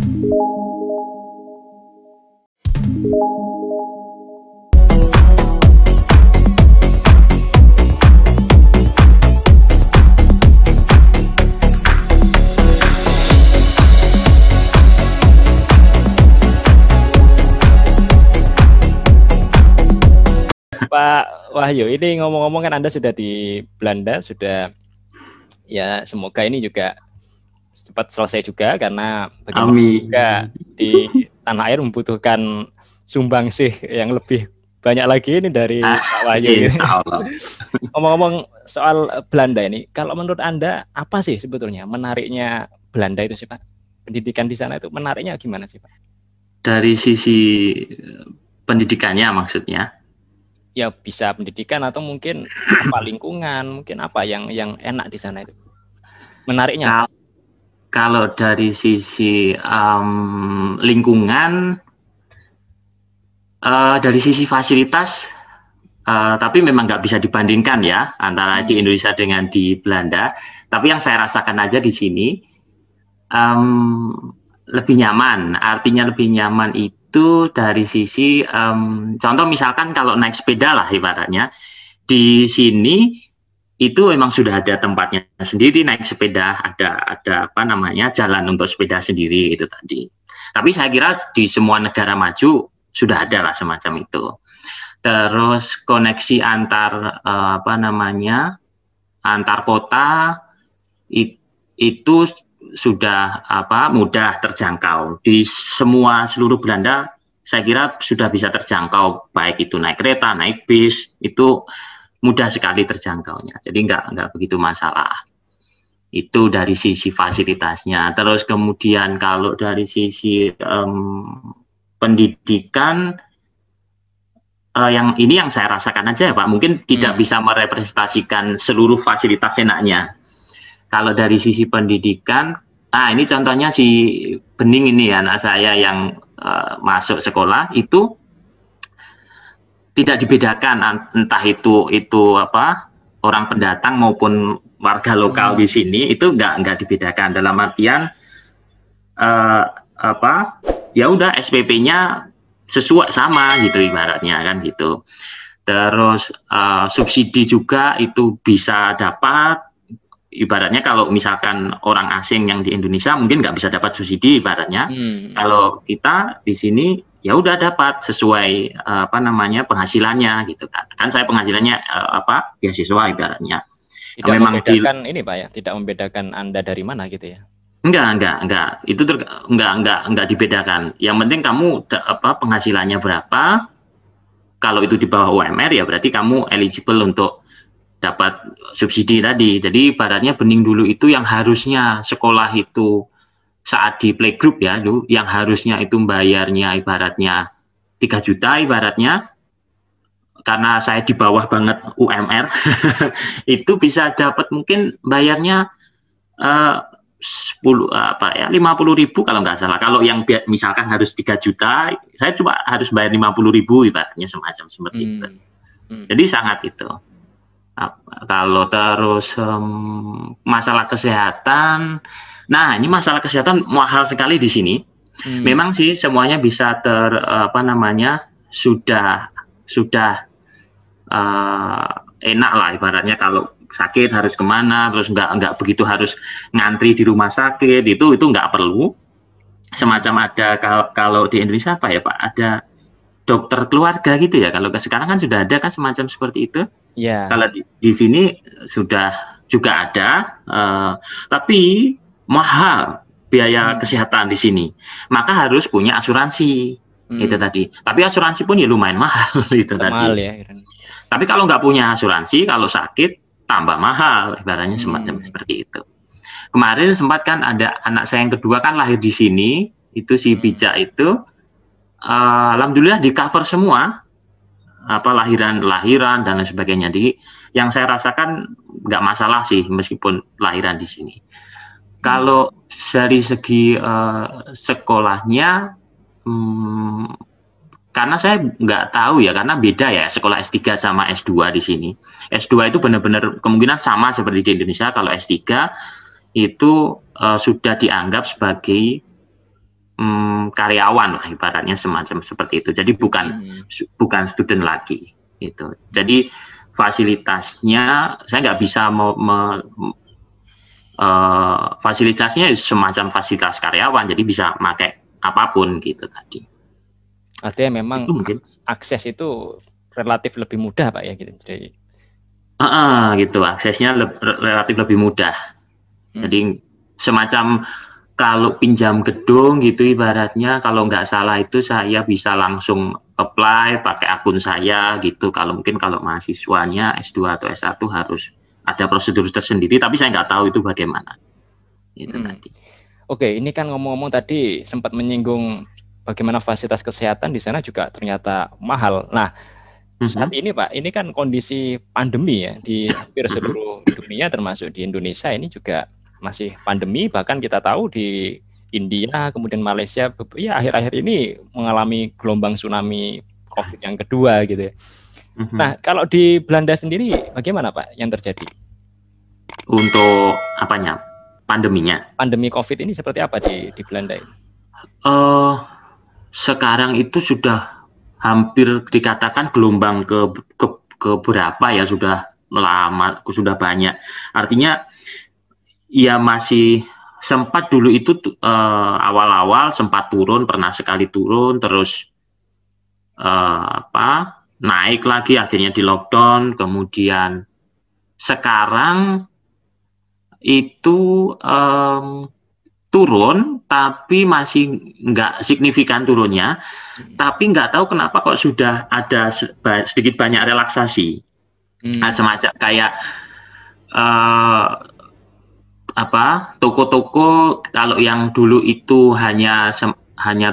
Pak Wahyu, ini ngomong-ngomong kan Anda sudah di Belanda, sudah ya semoga ini juga cepat selesai juga karena bagaimana juga di tanah air membutuhkan sumbangsih yang lebih banyak lagi ini dari Pak Wahyu. Ngomong-ngomong soal Belanda ini, kalau menurut Anda apa sih sebetulnya menariknya Belanda itu sih Pak? Pendidikan di sana itu menariknya gimana sih Pak? Dari sisi pendidikannya maksudnya? Ya bisa pendidikan atau mungkin apa lingkungan, mungkin apa yang enak di sana itu menariknya. Kalau dari sisi lingkungan, dari sisi fasilitas, tapi memang nggak bisa dibandingkan ya antara di Indonesia dengan di Belanda. Tapi yang saya rasakan aja di sini lebih nyaman. Artinya lebih nyaman itu dari sisi contoh misalkan kalau naik sepeda lah ibaratnya di sini itu memang sudah ada tempatnya sendiri naik sepeda, ada apa namanya jalan untuk sepeda sendiri itu tadi. Tapi saya kira di semua negara maju sudah ada lah semacam itu. Terus koneksi antar apa namanya antar kota itu sudah apa mudah terjangkau di seluruh Belanda. Saya kira sudah bisa terjangkau, baik itu naik kereta, naik bis, itu mudah sekali terjangkaunya. Jadi nggak begitu masalah. Itu dari sisi fasilitasnya. Terus kemudian kalau dari sisi pendidikan, yang saya rasakan aja ya Pak, mungkin tidak bisa merepresentasikan seluruh fasilitas enaknya. Kalau dari sisi pendidikan, ini contohnya si Bening ini anak saya yang masuk sekolah itu tidak dibedakan entah itu apa orang pendatang maupun warga lokal di sini, itu nggak dibedakan dalam artian apa ya udah SPP-nya sesuai sama gitu ibaratnya kan gitu. Terus subsidi juga itu bisa dapat. Ibaratnya kalau misalkan orang asing yang di Indonesia mungkin nggak bisa dapat subsidi ibaratnya. Kalau kita di sini ya udah dapat sesuai apa namanya penghasilannya gitu kan. Kan saya penghasilannya apa beasiswa ibaratnya. Tidak memang membedakan ini Pak ya, tidak membedakan Anda dari mana gitu ya. Enggak. Itu enggak dibedakan. Yang penting kamu apa penghasilannya berapa. Kalau itu di bawah UMR ya berarti kamu eligible untuk dapat subsidi tadi. Jadi ibaratnya Bening dulu itu yang harusnya sekolah itu saat di playgroup ya, yang harusnya itu bayarnya ibaratnya 3 juta ibaratnya, karena saya di bawah banget UMR, itu bisa dapat mungkin bayarnya 50.000 kalau nggak salah. Kalau yang misalkan harus 3 juta, saya cuma harus bayar 50.000 ibaratnya semacam seperti itu. Jadi sangat itu. Kalau terus masalah kesehatan, nah ini masalah kesehatan mahal sekali di sini. Memang sih semuanya bisa apa namanya sudah enak lah ibaratnya kalau sakit harus kemana, terus nggak begitu harus ngantri di rumah sakit, itu nggak perlu. Semacam ada kalau di Indonesia apa ya Pak, ada dokter keluarga gitu ya, kalau sekarang kan sudah ada kan semacam seperti itu. Yeah. Kalau di sini sudah juga ada, tapi mahal biaya kesehatan di sini, maka harus punya asuransi itu tadi. Tapi asuransi pun ya lumayan mahal itu tadi. Mahal ya. Tapi kalau nggak punya asuransi, kalau sakit tambah mahal, ibaratnya semacam seperti itu. Kemarin sempat kan ada anak saya yang kedua kan lahir di sini, itu si Bija itu, alhamdulillah di cover semua. Apa lahiran dan lain sebagainya. Jadi yang saya rasakan nggak masalah sih meskipun lahiran di sini. Kalau dari segi sekolahnya, karena saya nggak tahu ya, karena beda ya sekolah S3 sama S2 di sini. S2 itu benar-benar kemungkinan sama seperti di Indonesia. Kalau S3 itu sudah dianggap sebagai karyawan lah ibaratnya semacam seperti itu. Jadi bukan student lagi itu. Jadi fasilitasnya saya nggak bisa fasilitasnya semacam fasilitas karyawan, jadi bisa pakai apapun gitu tadi. Artinya memang akses itu relatif lebih mudah Pak ya gitu. Jadi gitu aksesnya relatif lebih mudah. Jadi semacam kalau pinjam gedung gitu ibaratnya, kalau nggak salah itu saya bisa langsung apply pakai akun saya gitu. Kalau mungkin kalau mahasiswanya S2 atau S1 harus ada prosedur tersendiri, tapi saya nggak tahu itu bagaimana. Itu tadi. Oke, ini kan ngomong-ngomong tadi sempat menyinggung bagaimana fasilitas kesehatan di sana juga ternyata mahal. Nah, saat ini Pak, ini kan kondisi pandemi ya di hampir seluruh dunia termasuk di Indonesia ini juga masih pandemi, bahkan kita tahu di India kemudian Malaysia ya akhir-akhir ini mengalami gelombang tsunami COVID yang kedua gitu ya. Nah, kalau di Belanda sendiri bagaimana Pak yang terjadi? Untuk apanya? Pandeminya? Pandemi COVID ini seperti apa di Belanda ini? Sekarang itu sudah hampir dikatakan gelombang ke berapa ya, sudah lama, sudah banyak. Artinya ya masih sempat dulu itu awal-awal sempat turun, pernah sekali turun, terus naik lagi, akhirnya di lockdown. Kemudian sekarang itu turun, tapi masih nggak signifikan turunnya. Tapi nggak tahu kenapa kok sudah ada sedikit banyak relaksasi. Semacam kayak toko-toko kalau yang dulu itu hanya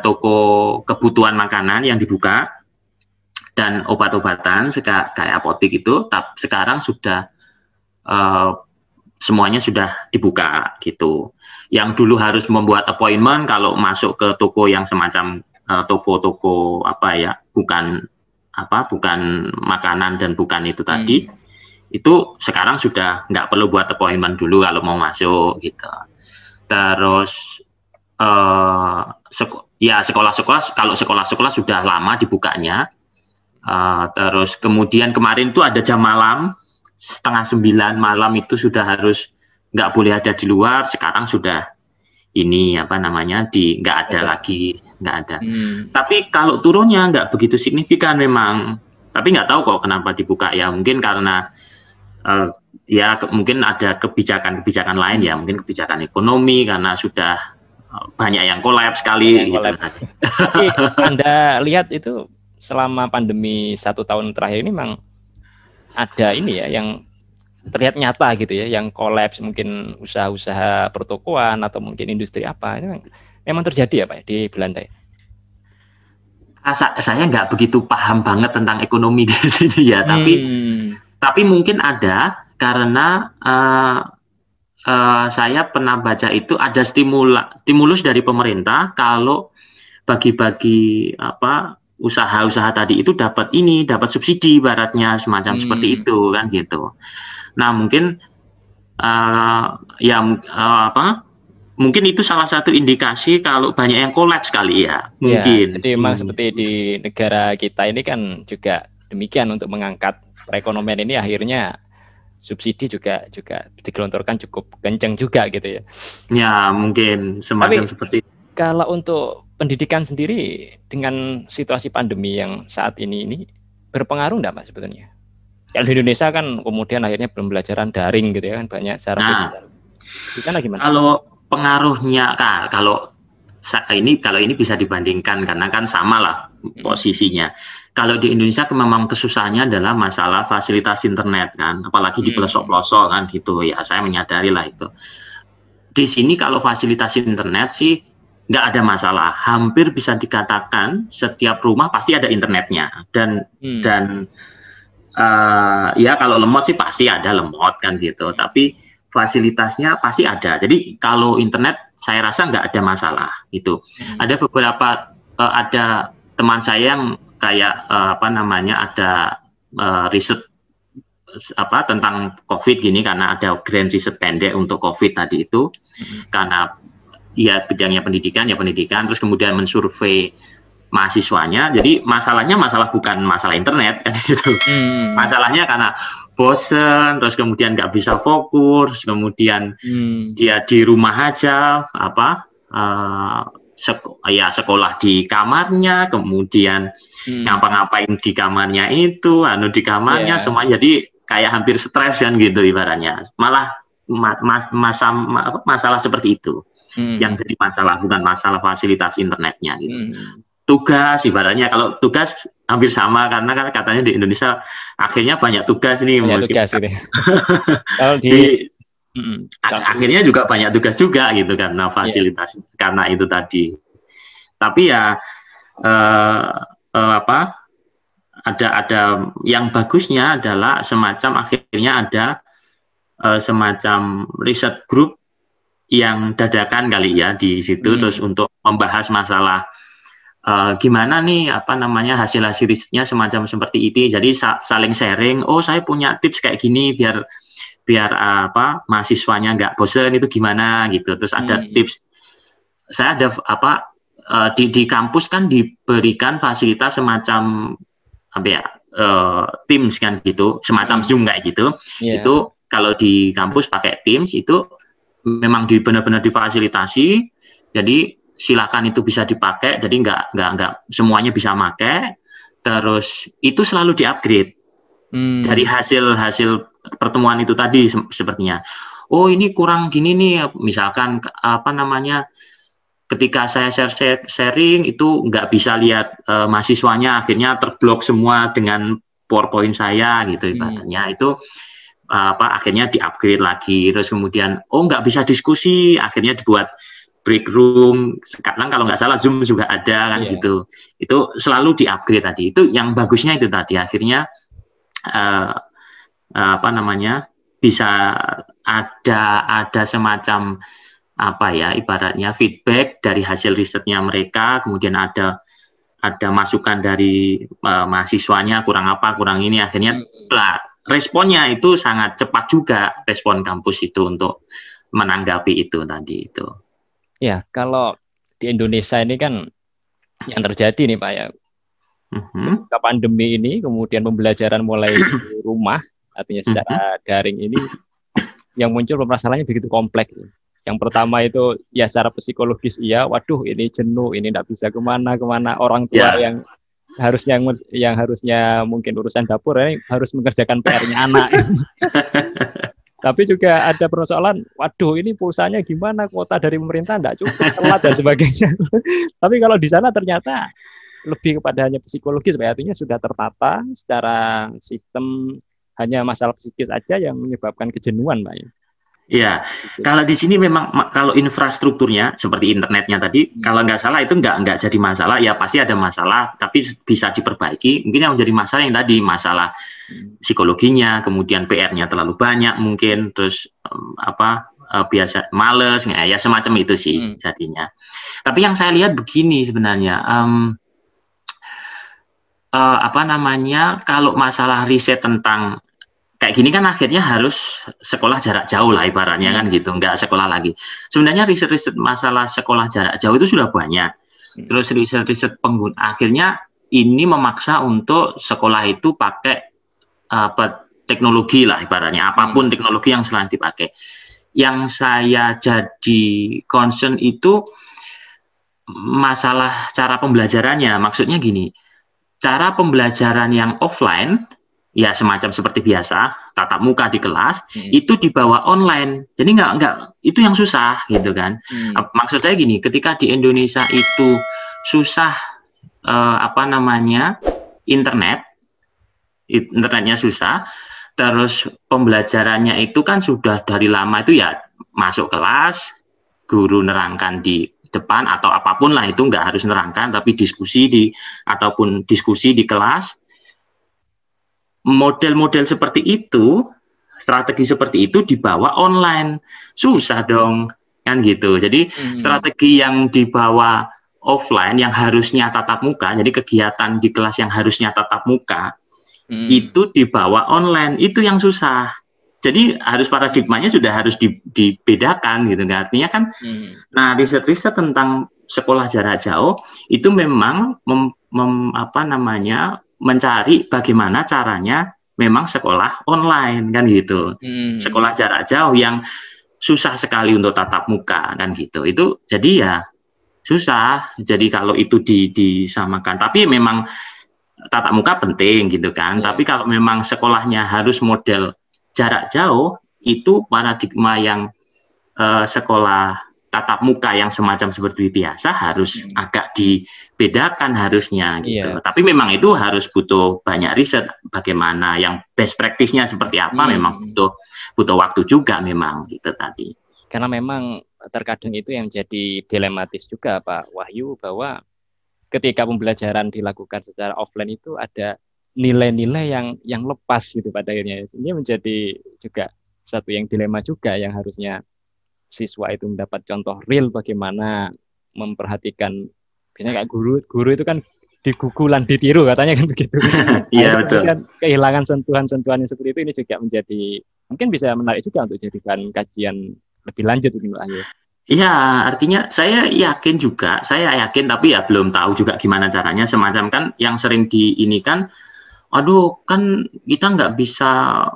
toko kebutuhan makanan yang dibuka dan obat-obatan kayak apotek itu, sekarang sudah semuanya sudah dibuka gitu. Yang dulu harus membuat appointment kalau masuk ke toko yang semacam toko-toko bukan makanan dan bukan itu tadi, itu sekarang sudah nggak perlu buat appointment dulu kalau mau masuk gitu. Terus sekolah-sekolah, kalau sekolah-sekolah sudah lama dibukanya. Terus kemudian kemarin itu ada jam malam 8:30 malam itu sudah harus nggak boleh ada di luar. Sekarang sudah ini nggak ada lagi, nggak ada. Tapi kalau turunnya nggak begitu signifikan memang. Tapi nggak tahu kok kenapa dibuka ya, mungkin karena mungkin ada kebijakan lain ya, mungkin kebijakan ekonomi karena sudah banyak yang kolaps sekali. Gitu. Tapi Anda lihat itu selama pandemi 1 tahun terakhir ini memang ada ini ya yang terlihat nyata gitu ya, yang kolaps mungkin usaha-usaha pertokoan atau mungkin industri apa, ini memang terjadi ya Pak di Belanda? Saya nggak begitu paham banget tentang ekonomi di sini ya, tapi mungkin ada karena saya pernah baca itu ada stimulus dari pemerintah kalau bagi-bagi usaha-usaha tadi itu dapat subsidi ibaratnya semacam seperti itu kan gitu. Nah mungkin mungkin itu salah satu indikasi kalau banyak yang kolaps kali ya mungkin. Ya, jadi memang seperti di negara kita ini kan juga demikian, untuk mengangkat perekonomian ini akhirnya subsidi juga digelontorkan cukup kencang juga gitu ya. Ya mungkin semacam seperti itu. Kalau untuk pendidikan sendiri dengan situasi pandemi yang saat ini berpengaruh enggak Pak sebetulnya? Kalau di Indonesia kan kemudian akhirnya pembelajaran daring gitu ya kan, banyak cara belajar. Di sana gimana? Kalau pengaruhnya kalau ini bisa dibandingkan karena kan sama lah posisinya. Kalau di Indonesia memang kesusahannya adalah masalah fasilitas internet kan, apalagi di pelosok-pelosok kan gitu ya, saya menyadari lah itu. Di sini kalau fasilitas internet sih nggak ada masalah, hampir bisa dikatakan setiap rumah pasti ada internetnya dan ya kalau lemot sih pasti ada lemot kan gitu, tapi fasilitasnya pasti ada. Jadi kalau internet saya rasa nggak ada masalah gitu. Ada beberapa ada teman saya yang kayak ada riset tentang COVID gini, karena ada grand riset pendek untuk COVID tadi itu, karena ya bidangnya pendidikan ya pendidikan, terus kemudian mensurvei mahasiswanya. Jadi masalahnya bukan masalah internet kan gitu. Masalahnya karena bosen, terus kemudian nggak bisa fokus, kemudian dia di rumah aja sekolah di kamarnya, kemudian ngapa-ngapain di kamarnya itu, di kamarnya semua, jadi kayak hampir stres kan gitu ibaratnya. Malah masalah seperti itu yang jadi masalah, bukan masalah fasilitas internetnya gitu. Tugas ibaratnya, kalau tugas hampir sama karena kan katanya di Indonesia akhirnya banyak tugas nih, tugas ini. Kalau akhirnya juga banyak tugas juga gitu karena fasilitas karena itu tadi. Tapi ya ada yang bagusnya adalah semacam akhirnya ada semacam riset group yang dadakan kali ya di situ, terus untuk membahas masalah gimana nih hasil-hasil risetnya semacam seperti itu. Jadi saling sharing, saya punya tips kayak gini biar mahasiswanya nggak bosen itu gimana gitu. Terus ada tips, saya ada di kampus kan diberikan fasilitas semacam Teams kan gitu, semacam Zoom kayak gitu. Itu kalau di kampus pakai Teams itu memang benar-benar difasilitasi, jadi silakan itu bisa dipakai, jadi nggak semuanya bisa pakai. Terus itu selalu di-upgrade dari hasil pertemuan itu tadi sepertinya. Oh ini kurang gini nih, misalkan ketika saya sharing itu nggak bisa lihat mahasiswanya, akhirnya terblok semua dengan PowerPoint saya gitu ibaratnya. Itu akhirnya di-upgrade lagi. Terus kemudian nggak bisa diskusi, akhirnya dibuat break room. Sekarang kalau nggak salah Zoom juga ada kan gitu. Itu selalu di-upgrade tadi. Itu yang bagusnya itu tadi. Akhirnya bisa ada semacam ibaratnya feedback dari hasil risetnya mereka, kemudian ada masukan dari mahasiswanya kurang ini, akhirnya responnya itu sangat cepat juga, respon kampus itu untuk menanggapi itu tadi itu. Ya, kalau di Indonesia ini kan yang terjadi nih Pak ya, ketika pandemi ini, kemudian pembelajaran mulai di rumah, artinya secara daring ini, yang muncul permasalahannya begitu kompleks. Yang pertama itu ya secara psikologis waduh ini jenuh, ini tidak bisa kemana orang tua yang harusnya mungkin urusan dapur ini harus mengerjakan PR-nya anak. Tapi juga ada persoalan, waduh ini pulsanya gimana, kuota dari pemerintah tidak cukup, telat dan sebagainya. Tapi kalau di sana ternyata lebih kepada hanya psikologis, artinya sudah tertata secara sistem, hanya masalah psikis aja yang menyebabkan kejenuhan, Pak. Ya, kalau di sini memang kalau infrastrukturnya seperti internetnya tadi, kalau nggak salah itu nggak jadi masalah, ya pasti ada masalah, tapi bisa diperbaiki. Mungkin yang menjadi masalah yang tadi masalah psikologinya, kemudian PR-nya terlalu banyak, mungkin terus biasa males, ya semacam itu sih jadinya. Tapi yang saya lihat begini sebenarnya, kalau masalah riset tentang kayak gini kan akhirnya harus sekolah jarak jauh lah ibaratnya kan gitu, nggak sekolah lagi. Sebenarnya riset-riset masalah sekolah jarak jauh itu sudah banyak. Terus riset-riset pengguna akhirnya ini memaksa untuk sekolah itu pakai teknologi lah ibaratnya, apapun teknologi yang selain dipakai. Yang saya jadi concern itu masalah cara pembelajarannya. Maksudnya gini, cara pembelajaran yang offline ya semacam seperti biasa, tatap muka di kelas, itu dibawa online. Jadi nggak itu yang susah gitu kan. Maksud saya gini, ketika di Indonesia itu susah internetnya susah, terus pembelajarannya itu kan sudah dari lama itu ya masuk kelas, guru nerangkan di depan atau apapun lah, itu nggak harus nerangkan, tapi diskusi di kelas. Model-model seperti itu, strategi seperti itu dibawa online, susah dong kan gitu. Jadi strategi yang dibawa offline yang harusnya tatap muka, jadi kegiatan di kelas yang harusnya tatap muka itu dibawa online, itu yang susah. Jadi harus paradigmanya sudah harus dibedakan gitu. Artinya kan, nah riset-riset tentang sekolah jarak jauh itu memang mencari bagaimana caranya memang sekolah online kan gitu. Sekolah jarak jauh yang susah sekali untuk tatap muka kan gitu. Itu jadi ya susah. Jadi kalau itu disamakan, tapi memang tatap muka penting gitu kan. Tapi kalau memang sekolahnya harus model jarak jauh, itu paradigma yang sekolah tatap muka yang semacam seperti biasa harus agak dibedakan harusnya gitu. Tapi memang itu harus butuh banyak riset bagaimana yang best practice-nya seperti apa, memang butuh waktu juga memang gitu tadi. Karena memang terkadang itu yang jadi dilematis juga Pak Wahyu, bahwa ketika pembelajaran dilakukan secara offline itu ada nilai-nilai yang lepas gitu pada akhirnya. Ini menjadi juga satu yang dilema juga, yang harusnya siswa itu mendapat contoh real bagaimana memperhatikan, biasanya kayak guru itu kan digugulan ditiru katanya kan begitu. Iya betul. Kan kehilangan sentuhan-sentuhan yang seperti itu, ini juga menjadi mungkin bisa menarik juga untuk jadikan kajian lebih lanjut ini Pak Ayu. Iya, artinya saya yakin, tapi ya belum tahu juga gimana caranya. Semacam kan yang sering ini kan, aduh kan kita nggak bisa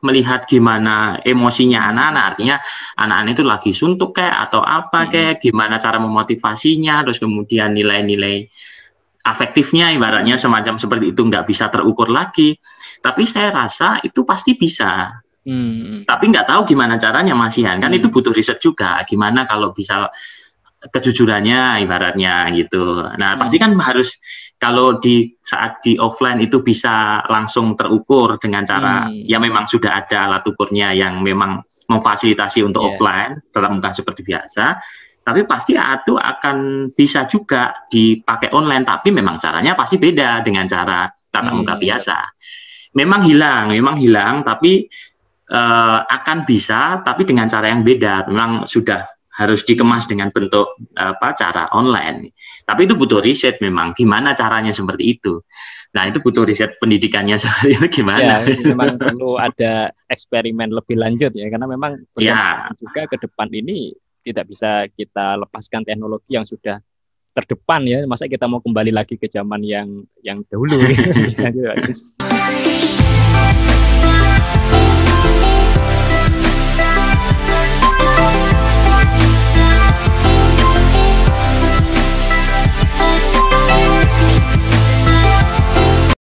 melihat gimana emosinya anak-anak. Artinya anak-anak itu lagi suntuk kayak atau apa kayak, gimana cara memotivasinya, terus kemudian nilai-nilai afektifnya ibaratnya semacam seperti itu nggak bisa terukur lagi. Tapi saya rasa itu pasti bisa. Tapi nggak tahu gimana caranya Mas Ihan, kan itu butuh riset juga, gimana kalau bisa kejujurannya ibaratnya gitu. Nah pasti kan harus, kalau saat di offline itu bisa langsung terukur dengan cara ya memang sudah ada alat ukurnya yang memang memfasilitasi untuk offline tetap muka seperti biasa. Tapi pasti itu akan bisa juga dipakai online, tapi memang caranya pasti beda dengan cara tatap muka biasa. Memang hilang, tapi akan bisa, tapi dengan cara yang beda. Memang sudah harus dikemas dengan bentuk cara online. Tapi itu butuh riset memang, gimana caranya seperti itu. Nah itu butuh riset pendidikannya seperti itu gimana. Ya, memang perlu ada eksperimen lebih lanjut ya, karena memang juga ke depan ini tidak bisa kita lepaskan teknologi yang sudah terdepan ya. Masa kita mau kembali lagi ke zaman yang dahulu gitu.